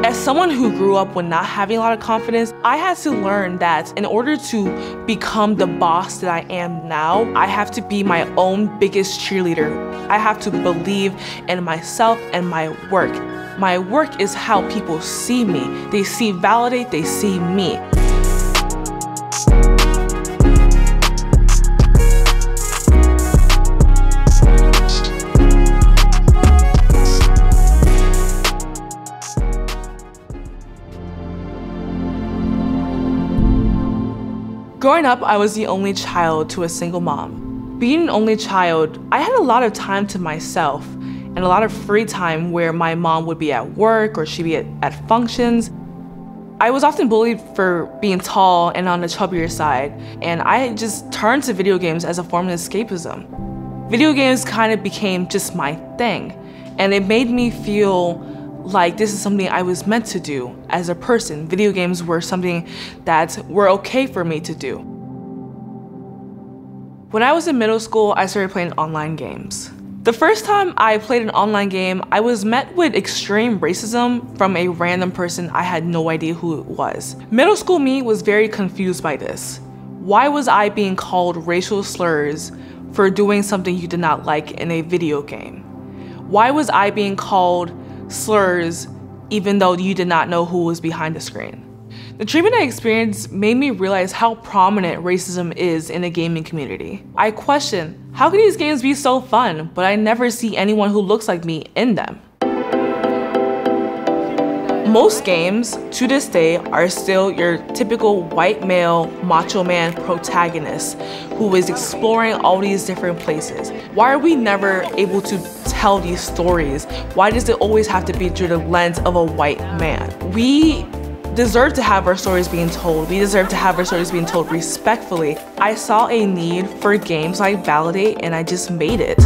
As someone who grew up with not having a lot of confidence, I had to learn that in order to become the boss that I am now, I have to be my own biggest cheerleader. I have to believe in myself and my work. My work is how people see me. They see ValiDate, they see me. Growing up, I was the only child to a single mom. Being an only child, I had a lot of time to myself and a lot of free time where my mom would be at work or she'd be at functions. I was often bullied for being tall and on the chubbier side, and I just turned to video games as a form of escapism. Video games kind of became just my thing, and it made me feel like this is something I was meant to do as a person. Video games were something that were okay for me to do. When I was in middle school, I started playing online games. The first time I played an online game, I was met with extreme racism from a random person I had no idea who it was. Middle school me was very confused by this. Why was I being called racial slurs for doing something you did not like in a video game? Why was I being called slurs even though you did not know who was behind the screen? The treatment I experienced made me realize how prominent racism is in the gaming community. I questioned, how can these games be so fun, but I never see anyone who looks like me in them? Most games, to this day, are still your typical white male, macho man protagonist who is exploring all these different places. Why are we never able to tell these stories? Why does it always have to be through the lens of a white man? We deserve to have our stories being told. We deserve to have our stories being told respectfully. I saw a need for games like ValiDate, and I just made it.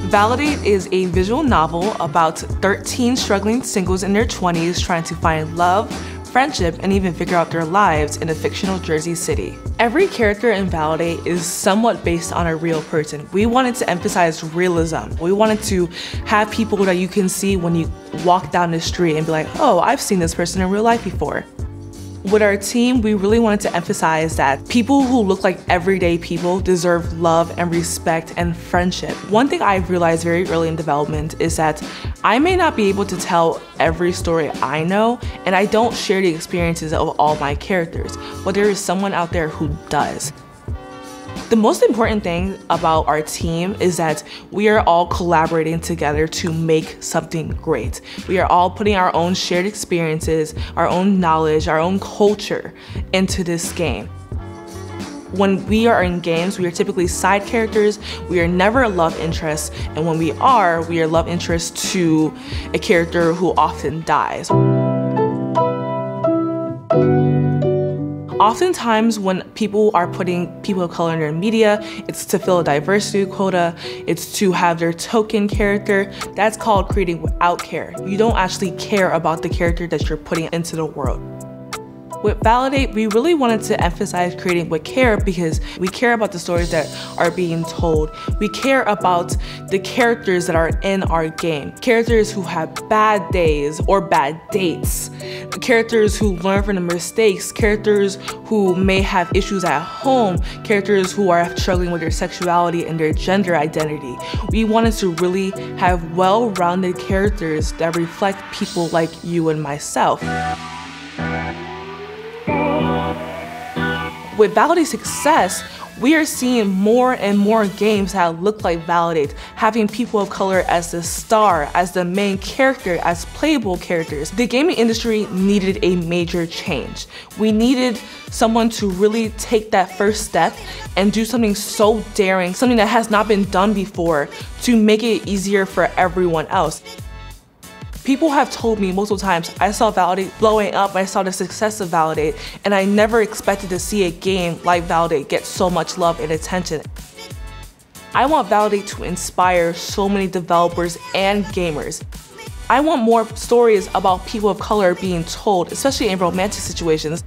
ValiDate is a visual novel about 13 struggling singles in their 20s trying to find love, friendship, and even figure out their lives in a fictional Jersey city. Every character in ValiDate is somewhat based on a real person. We wanted to emphasize realism. We wanted to have people that you can see when you walk down the street and be like, oh, I've seen this person in real life before. With our team, we really wanted to emphasize that people who look like everyday people deserve love and respect and friendship. One thing I've realized very early in development is that I may not be able to tell every story I know, and I don't share the experiences of all my characters, but there is someone out there who does. The most important thing about our team is that we are all collaborating together to make something great. We are all putting our own shared experiences, our own knowledge, our own culture into this game. When we are in games, we are typically side characters. We are never a love interest, and when we are love interest to a character who often dies. Oftentimes when people are putting people of color in their media, it's to fill a diversity quota, it's to have their token character. That's called creating without care. You don't actually care about the character that you're putting into the world. With ValiDate, we really wanted to emphasize creating with care because we care about the stories that are being told. We care about the characters that are in our game. Characters who have bad days or bad dates. Characters who learn from the mistakes. Characters who may have issues at home. Characters who are struggling with their sexuality and their gender identity. We wanted to really have well-rounded characters that reflect people like you and myself. With ValiDate's success, we are seeing more and more games that look like ValiDate, having people of color as the star, as the main character, as playable characters. The gaming industry needed a major change. We needed someone to really take that first step and do something so daring, something that has not been done before, to make it easier for everyone else. People have told me multiple times, I saw ValiDate blowing up, I saw the success of ValiDate, and I never expected to see a game like ValiDate get so much love and attention. I want ValiDate to inspire so many developers and gamers. I want more stories about people of color being told, especially in romantic situations.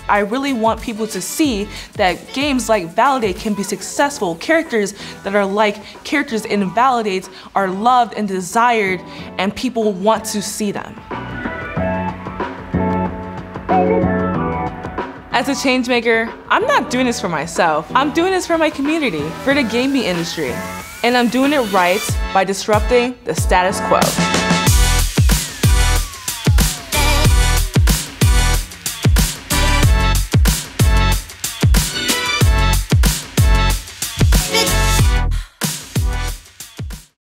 I really want people to see that games like ValiDate can be successful. Characters that are like characters in ValiDate are loved and desired, and people want to see them. As a changemaker, I'm not doing this for myself. I'm doing this for my community, for the gaming industry. And I'm doing it right by disrupting the status quo.